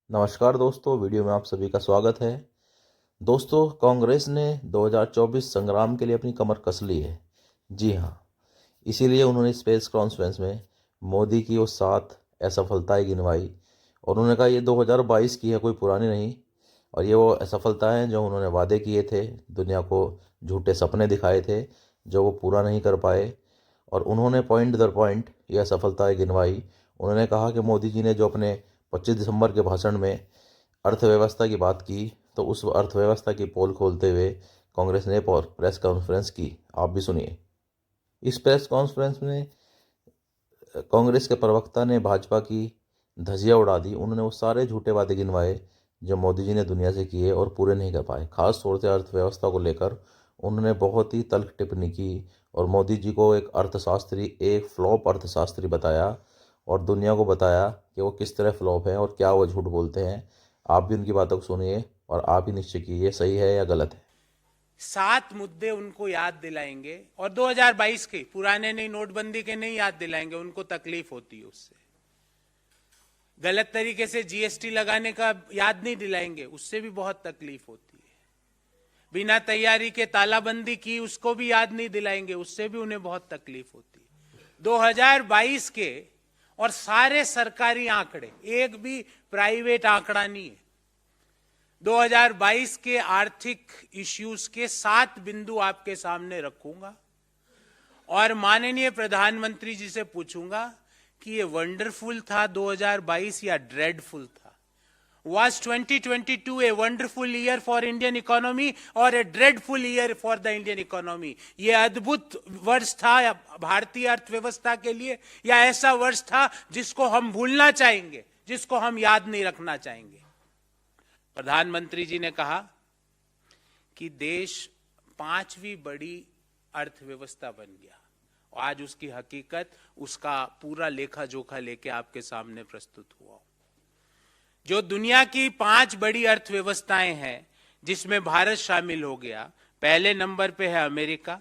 नमस्कार दोस्तों, वीडियो में आप सभी का स्वागत है। दोस्तों, कांग्रेस ने 2024 संग्राम के लिए अपनी कमर कस ली है। जी हाँ, इसीलिए उन्होंने स्पेस कॉन्फ्रेंस में मोदी की वो 7 असफलताएं गिनवाई और उन्होंने कहा ये 2022 की है, कोई पुरानी नहीं। और ये वो असफलताएं हैं जो उन्होंने वादे किए थे, दुनिया को झूठे सपने दिखाए थे जो वो पूरा नहीं कर पाए। और उन्होंने पॉइंट दर पॉइंट ये असफलताएं गिनवाई। उन्होंने कहा कि मोदी जी ने जो अपने 25 दिसंबर के भाषण में अर्थव्यवस्था की बात की, तो उस अर्थव्यवस्था की पोल खोलते हुए कांग्रेस ने प्रेस कॉन्फ्रेंस की। आप भी सुनिए। इस प्रेस कॉन्फ्रेंस में कांग्रेस के प्रवक्ता ने भाजपा की धज्जियां उड़ा दी। उन्होंने वो सारे झूठे वादे गिनवाए जो मोदी जी ने दुनिया से किए और पूरे नहीं कर पाए। खास तौर से अर्थव्यवस्था को लेकर उन्होंने बहुत ही तल्ख टिप्पणी की और मोदी जी को एक फ्लॉप अर्थशास्त्री बताया और दुनिया को बताया कि वो किस तरह फ्लॉप है और क्या वो झूठ बोलते हैं। आप भी उनकी बातों को सुनिए और आप ही निश्चय कीजिए सही है या गलत है। 7 मुद्दे उनको याद दिलाएंगे और 2022 के पुराने नहीं, नोटबंदी के नहीं याद दिलाएंगे, उनको तकलीफ होती है उससे। गलत तरीके से जीएसटी लगाने का याद नहीं दिलाएंगे, उससे भी बहुत तकलीफ होती है। बिना तैयारी के तालाबंदी की, उसको भी याद नहीं दिलाएंगे, उससे भी उन्हें बहुत तकलीफ होती है। 2022 के और सारे सरकारी आंकड़े, एक भी प्राइवेट आंकड़ा नहीं है। 2022 के आर्थिक इश्यूज के 7 बिंदु आपके सामने रखूंगा और माननीय प्रधानमंत्री जी से पूछूंगा कि ये वंडरफुल था 2022 या ड्रेडफुल था। Was 2022 a wonderful year for Indian economy or a dreadful year for the Indian economy? ये अद्भुत वर्ष था भारतीय अर्थव्यवस्था के लिए या ऐसा वर्ष था जिसको हम भूलना चाहेंगे, जिसको हम याद नहीं रखना चाहेंगे? प्रधानमंत्री जी ने कहा कि देश 5वीं बड़ी अर्थव्यवस्था बन गया। आज उसकी हकीकत, उसका पूरा लेखा जोखा लेके आपके सामने प्रस्तुत हुआ। जो दुनिया की 5 बड़ी अर्थव्यवस्थाएं हैं जिसमें भारत शामिल हो गया, पहले नंबर पे है अमेरिका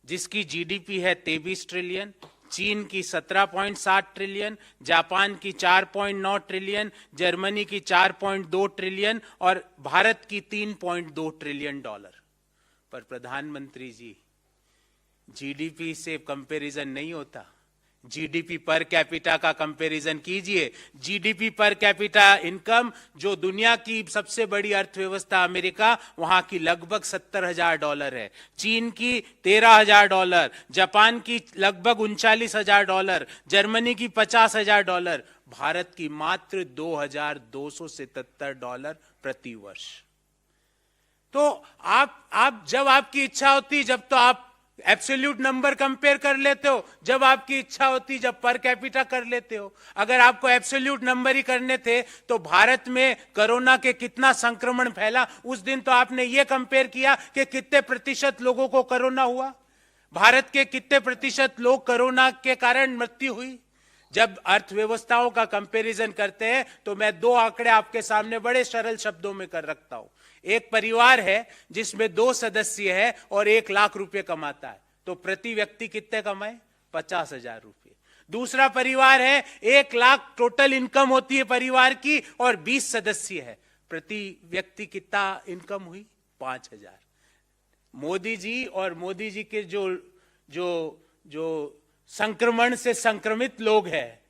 जिसकी जीडीपी है 23 ट्रिलियन, चीन की 17.7 ट्रिलियन, जापान की 4.9 ट्रिलियन, जर्मनी की 4.2 ट्रिलियन और भारत की 3.2 ट्रिलियन डॉलर। पर प्रधानमंत्री जी, जीडीपी से कंपैरिजन नहीं होता। जीडीपी पर कैपिटा का कंपैरिजन कीजिए। जीडीपी पर कैपिटा इनकम, जो दुनिया की सबसे बड़ी अर्थव्यवस्था अमेरिका, वहां की लगभग $70,000 है। चीन की $13,000, जापान की लगभग $39,000, जर्मनी की $50,000, भारत की मात्र $2,277 प्रति वर्ष। तो आप जब आपकी इच्छा होती, जब तो आप एब्सोल्यूट नंबर कंपेयर कर लेते हो, जब आपकी इच्छा होती जब पर कैपिटा कर लेते हो। अगर आपको एब्सोल्यूट नंबर ही करने थे तो भारत में कोरोना के कितना संक्रमण फैला, उस दिन तो आपने ये कंपेयर किया कि कितने प्रतिशत लोगों को कोरोना हुआ, भारत के कितने प्रतिशत लोग कोरोना के कारण मृत्यु हुई। जब अर्थव्यवस्थाओं का कंपैरिजन करते हैं तो मैं 2 आंकड़े आपके सामने बड़े सरल शब्दों में कर रखता हूं। एक परिवार है जिसमें 2 सदस्य है और 1 लाख रुपए कमाता है, तो प्रति व्यक्ति कितने कमाए? 50,000 रुपए। दूसरा परिवार है, 1 लाख टोटल इनकम होती है परिवार की और 20 सदस्य है, प्रति व्यक्ति कितना इनकम हुई? 5,000। मोदी जी और मोदी जी के जो जो जो संक्रमण से संक्रमित लोग हैं,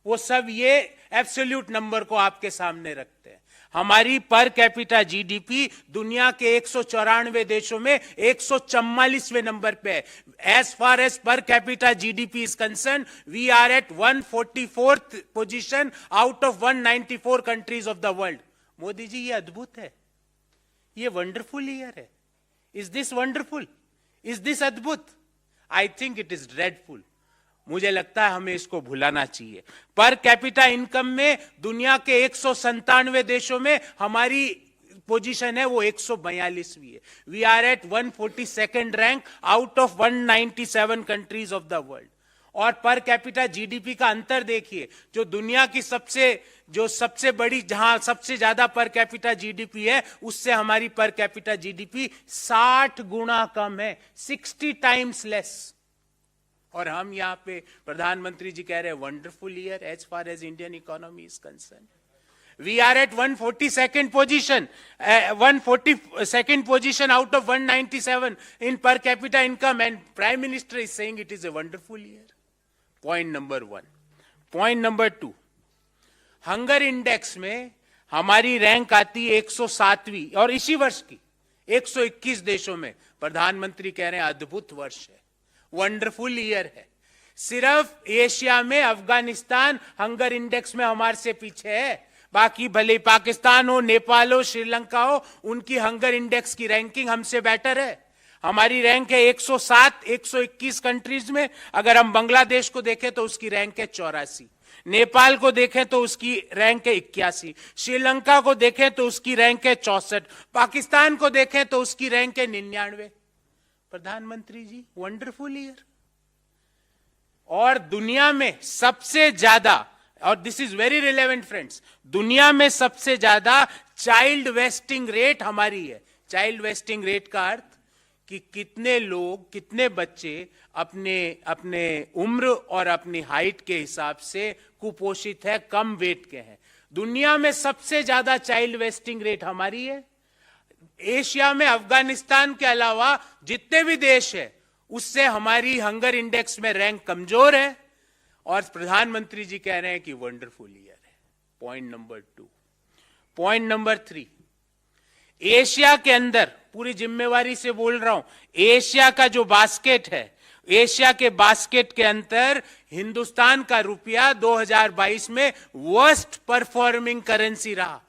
वो सब ये एब्सोल्यूट नंबर को आपके सामने रखते हैं। हमारी पर कैपिटा जीडीपी दुनिया के 194 देशों में 144वें नंबर पे है। As far as per capita GDP is concern, we are at 144th position out of 194 countries of the world. Modi ji, ये अद्भुत है, ये वंडरफुल ईयर है। Is this wonderful? Is this अद्भुत? I think it is dreadful. मुझे लगता है हमें इसको भुलाना चाहिए। पर कैपिटा इनकम में दुनिया के 197 देशों में हमारी पोजीशन है वो 142वीं है। We are at 142nd rank out of 197 countries of the world. और पर कैपिटा जीडीपी का अंतर देखिए, जो दुनिया की सबसे बड़ी, जहां सबसे ज्यादा पर कैपिटा जीडीपी है, उससे हमारी पर कैपिटा जीडीपी 60 गुना कम है, 60 टाइम्स लेस। और हम यहां पे प्रधानमंत्री जी कह रहे हैं wonderful year as far as Indian economy is concern. We are at 142nd position, 142nd position out of 197 in per capita income, and Prime Minister is saying it is a wonderful year. Point number one. Point number two. Hunger index में हमारी rank आती है 107वीं और इसी वर्ष की 121 देशों में। प्रधानमंत्री कह रहे हैं अद्भुत वर्ष है, वंडरफुल ईयर है। सिर्फ एशिया में अफगानिस्तान हंगर इंडेक्स में हमारे से पीछे है, बाकी भले पाकिस्तान हो, नेपाल हो, श्रीलंका हो, उनकी हंगर इंडेक्स की रैंकिंग हमसे बेटर है। हमारी रैंक है 107 121 कंट्रीज में। अगर हम बांग्लादेश को देखें तो उसकी रैंक है 84, नेपाल को देखें तो उसकी रैंक है 81, श्रीलंका को देखें तो उसकी रैंक है 64, पाकिस्तान को देखें तो उसकी रैंक है 99। प्रधानमंत्री जी, वंडरफुल ईयर। और दुनिया में सबसे ज्यादा, और this is very relevant friends, दुनिया में सबसे ज्यादा चाइल्ड वेस्टिंग रेट हमारी है। चाइल्ड वेस्टिंग रेट का अर्थ कि कितने लोग, कितने बच्चे अपने उम्र और अपनी हाइट के हिसाब से कुपोषित है, कम वेट के हैं। दुनिया में सबसे ज्यादा चाइल्ड वेस्टिंग रेट हमारी है। एशिया में अफगानिस्तान के अलावा जितने भी देश है उससे हमारी हंगर इंडेक्स में रैंक कमजोर है, और प्रधानमंत्री जी कह रहे हैं कि वंडरफुल ईयर है। Point number two. Point number three, Asia के अंदर, पूरी जिम्मेवारी से बोल रहा हूं, एशिया का जो बास्केट है, एशिया के बास्केट के अंदर हिंदुस्तान का रुपया 2022 में वर्स्ट परफॉर्मिंग करेंसी रहा।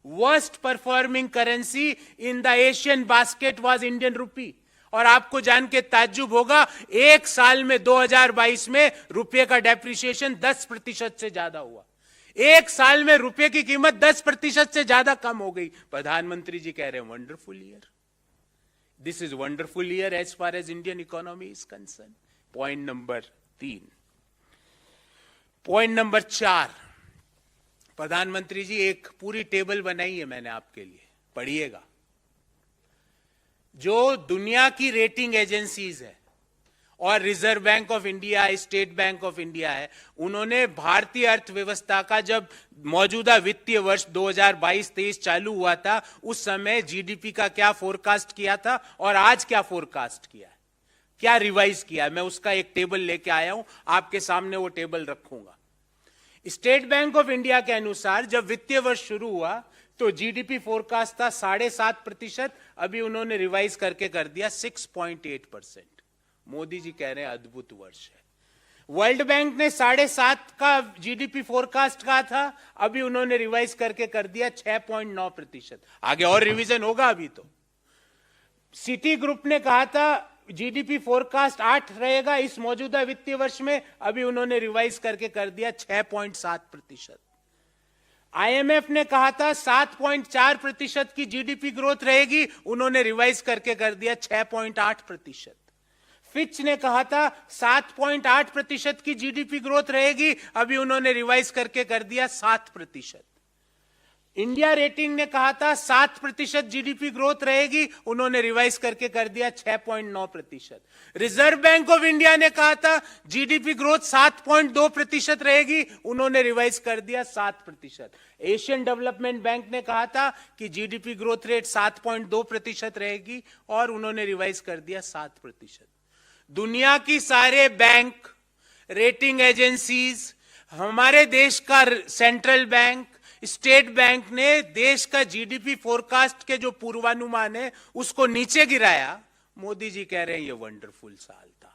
Worst performing currency in the Asian basket was Indian rupee. और आपको जान के ताज्जुब होगा, एक साल में 2022 में रुपये का डेप्रिसिएशन 10% से ज्यादा हुआ। एक साल में रुपये की कीमत 10% से ज्यादा कम हो गई। प्रधानमंत्री जी कह रहे हैं wonderful year. This is wonderful year as far as Indian economy is concern. Point number 3। Point number 4, प्रधानमंत्री जी एक पूरी टेबल बनाई है मैंने आपके लिए, पढ़िएगा। जो दुनिया की रेटिंग एजेंसीज है और reserve bank of India, state bank of India है, उन्होंने भारतीय अर्थव्यवस्था का, जब मौजूदा वित्तीय वर्ष 2022-23 चालू हुआ था, उस समय जीडीपी का क्या फोरकास्ट किया था और आज क्या फोरकास्ट किया है, क्या रिवाइज किया है। मैं उसका एक टेबल लेके आया हूं, आपके सामने वो टेबल रखूंगा। स्टेट बैंक ऑफ इंडिया के अनुसार जब वित्तीय वर्ष शुरू हुआ तो जीडीपी फोरकास्ट था 7.5%, अभी उन्होंने रिवाइज करके कर दिया 6.8%। मोदी जी कह रहे हैं अद्भुत वर्ष है। वर्ल्ड बैंक ने 7.5 का जीडीपी फोरकास्ट कहा था, अभी उन्होंने रिवाइज करके कर दिया 6.9%। आगे और रिवीजन होगा अभी तो। सिटी ग्रुप ने कहा था जीडीपी फोरकास्ट 8 रहेगा इस मौजूदा वित्तीय वर्ष में, अभी उन्होंने रिवाइज करके कर दिया 6.7%। आईएमएफ ने कहा था 7.4% की जीडीपी ग्रोथ रहेगी, उन्होंने रिवाइज करके कर दिया 6.8%। फिच ने कहा था 7.8% की जीडीपी ग्रोथ रहेगी, अभी उन्होंने रिवाइज करके कर दिया 7%। इंडिया रेटिंग ने कहा था 7% जीडीपी ग्रोथ रहेगी, उन्होंने रिवाइज करके कर दिया 6.9%। रिजर्व बैंक ऑफ इंडिया ने कहा था जीडीपी ग्रोथ 7.2% रहेगी, उन्होंने रिवाइज कर दिया 7%। एशियन डेवलपमेंट बैंक ने कहा था कि जीडीपी ग्रोथ रेट 7.2% रहेगी और उन्होंने रिवाइज कर दिया 7%। दुनिया की सारे बैंक, रेटिंग एजेंसीज, हमारे देश का सेंट्रल बैंक, स्टेट बैंक ने देश का जीडीपी फोरकास्ट के जो पूर्वानुमान है उसको नीचे गिराया। मोदी जी कह रहे हैं ये वंडरफुल साल था।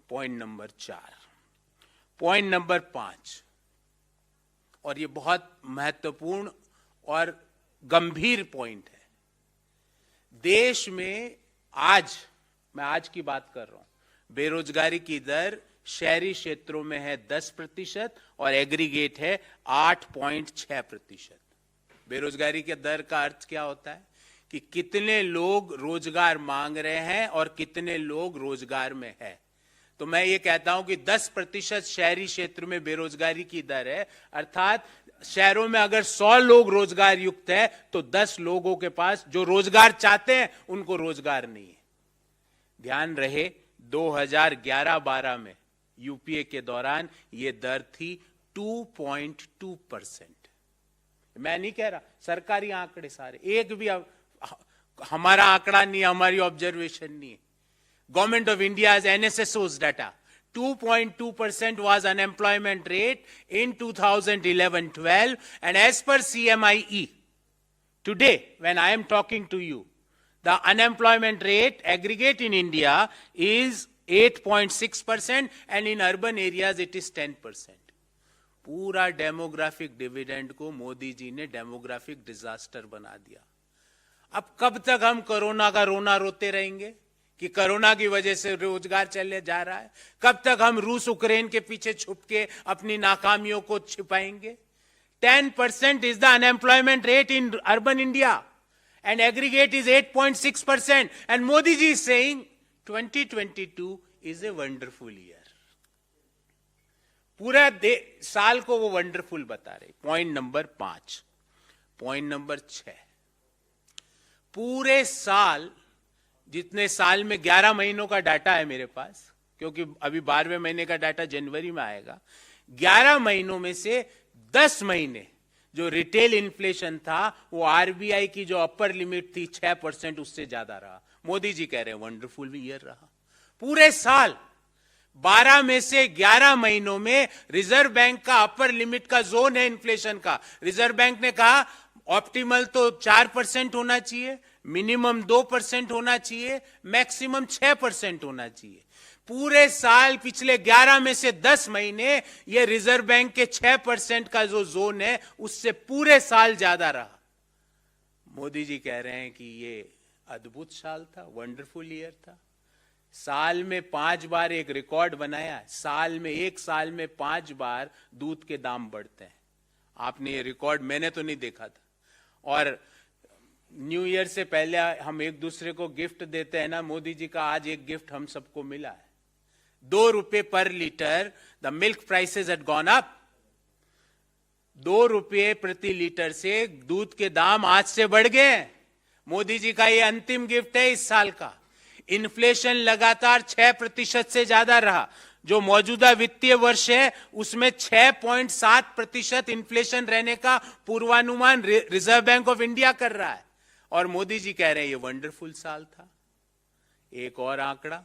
Point number 4। पॉइंट नंबर 5, और ये बहुत महत्वपूर्ण और गंभीर पॉइंट है। देश में आज, मैं आज की बात कर रहा हूं, बेरोजगारी की दर शहरी क्षेत्रों में है 10% और एग्रीगेट है 8.6%। बेरोजगारी के दर का अर्थ क्या होता है कि कितने लोग रोजगार मांग रहे हैं और कितने लोग रोजगार में है। तो मैं ये कहता हूं कि 10% शहरी क्षेत्र में बेरोजगारी की दर है, अर्थात शहरों में अगर 100 लोग रोजगार युक्त है तो 10 लोगों के पास जो रोजगार चाहते हैं उनको रोजगार नहीं है। ध्यान रहे 2011-12 में यूपीए के दौरान यह दर थी 2.2%। मैं नहीं कह रहा, सरकारी आंकड़े सारे, एक भी हमारा आंकड़ा नहीं, हमारी ऑब्जर्वेशन नहीं है. Government of India's NSSO's data, 2.2% was unemployment rate in 2011-12, and as per CMIE, today when I am talking to you, the unemployment rate aggregate in India is 8.6%, and in urban areas it is 10%. पूरा demographic dividend को मोदी जी ने demographic disaster बना दिया. अब कब तक हम corona का रोना रोते रहेंगे कि कोरोना की वजह से रोजगार चले जा रहा है? कब तक हम रूस यूक्रेन के पीछे छुप के अपनी नाकामियों को छिपाएंगे? 10% is the unemployment rate in urban India, and aggregate is 8.6%, and Modi ji is saying 2022 is a wonderful year. पूरा साल को वो वंडरफुल बता रहे. Point number 5. पॉइंट नंबर 6, पूरे साल, जितने साल में 11 महीनों का डाटा है मेरे पास, क्योंकि अभी 12वें महीने का डाटा जनवरी में आएगा, 11 महीनों में से 10 महीने जो रिटेल इन्फ्लेशन था वो आरबीआई की जो अपर लिमिट थी 6%, उससे ज्यादा रहा. मोदी जी कह रहे हैं वंडरफुल ईयर रहा. पूरे साल 12 में से 11 महीनों में रिजर्व बैंक का अपर लिमिट का जोन है इन्फ्लेशन का. रिजर्व बैंक ने कहा ऑप्टिमल तो 4% होना चाहिए, मिनिमम 2% होना चाहिए, मैक्सिमम 6% होना चाहिए. पूरे साल पिछले 11 में से 10 महीने ये रिजर्व बैंक के 6% का जो जोन है उससे पूरे साल ज्यादा रहा. मोदी जी कह रहे हैं कि ये अद्भुत साल था, वंडरफुल ईयर था. साल में 5 बार एक रिकॉर्ड बनाया. एक साल में 5 बार दूध के दाम बढ़ते हैं. आपने ये रिकॉर्ड, मैंने तो नहीं देखा था. और न्यू ईयर से पहले हम एक दूसरे को गिफ्ट देते हैं ना, मोदी जी का आज एक गिफ्ट हम सबको मिला है. 2 रुपए पर litre, the milk prices had gone up. 2 रुपए प्रति लीटर से दूध के दाम आज से बढ़ गए. मोदी जी का ये अंतिम गिफ्ट है इस साल का. इन्फ्लेशन लगातार 6% से ज्यादा रहा. जो मौजूदा वित्तीय वर्ष है उसमें 6.7% इन्फ्लेशन रहने का पूर्वानुमान रिजर्व बैंक ऑफ इंडिया कर रहा है, और मोदी जी कह रहे हैं ये वंडरफुल साल था. एक और आंकड़ा,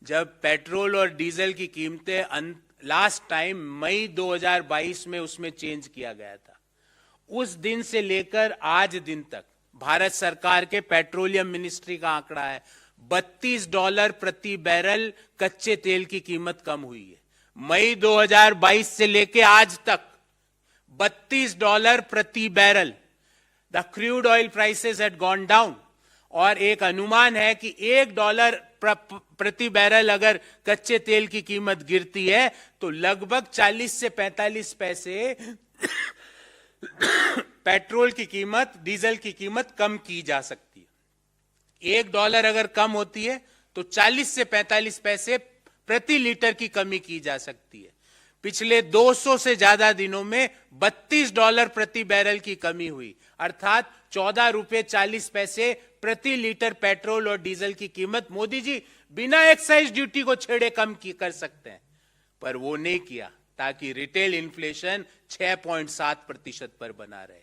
जब पेट्रोल और डीजल की कीमतें लास्ट टाइम मई 2022 में उसमें चेंज किया गया था, उस दिन से लेकर आज दिन तक भारत सरकार के पेट्रोलियम मिनिस्ट्री का आंकड़ा है $32 प्रति बैरल कच्चे तेल की कीमत कम हुई है. मई 2022 से लेके आज तक $32 प्रति barrel. The crude oil prices had gone down, और एक अनुमान है कि $1 प्रति बैरल अगर कच्चे तेल की कीमत गिरती है तो लगभग 40 से 45 पैसे पेट्रोल की कीमत, डीजल की कीमत कम की जा सकती है. $1 अगर कम होती है तो 40 से 45 पैसे प्रति लीटर की कमी की जा सकती है. पिछले 200 से ज्यादा दिनों में $32 प्रति बैरल की कमी हुई, अर्थात 14 रुपए 40 पैसे प्रति लीटर पेट्रोल और डीजल की कीमत मोदी जी बिना एक्साइज ड्यूटी को छेड़े कम कर सकते हैं, पर वो नहीं किया ताकि रिटेल इन्फ्लेशन 6.7% पर बना रहे.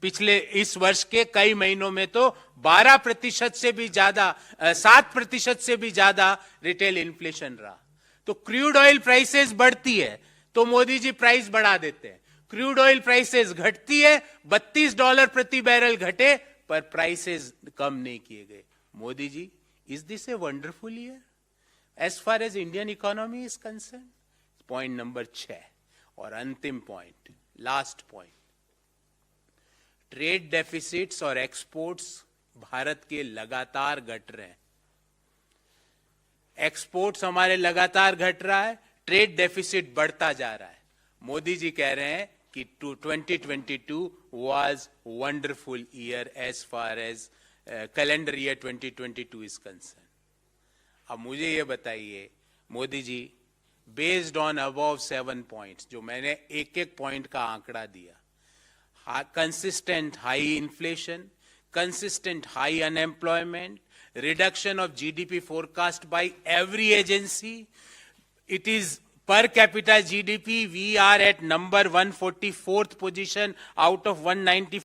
पिछले इस वर्ष के कई महीनों में तो 12% से भी ज्यादा, 7% से भी ज्यादा रिटेल इन्फ्लेशन रहा. तो क्रूड ऑयल प्राइसेस बढ़ती है तो मोदी जी प्राइस बढ़ा देते हैं. क्रूड ऑयल प्राइसेस घटती है, $32 प्रति बैरल घटे, पर प्राइसेस कम नहीं किए गए. Modi ji, is this a wonderful year as far as Indian economy is concern? Point number 6 और अंतिम point, last point, trade deficits और एक्सपोर्ट्स भारत के लगातार घट रहे हैं. एक्सपोर्ट्स हमारे लगातार घट रहा है, ट्रेड डेफिसिट बढ़ता जा रहा है. मोदी जी कह रहे हैं कि 2022 was wonderful year as far as calendar year 2022 is concern. अब मुझे ये बताइए Modi ji, based on above 7 points, जो मैंने एक एक पॉइंट का आंकड़ा दिया, consistent high inflation, consistent high unemployment, reduction of GDP forecast by every agency, it is per capita GDP, we are at number 144th position out of 190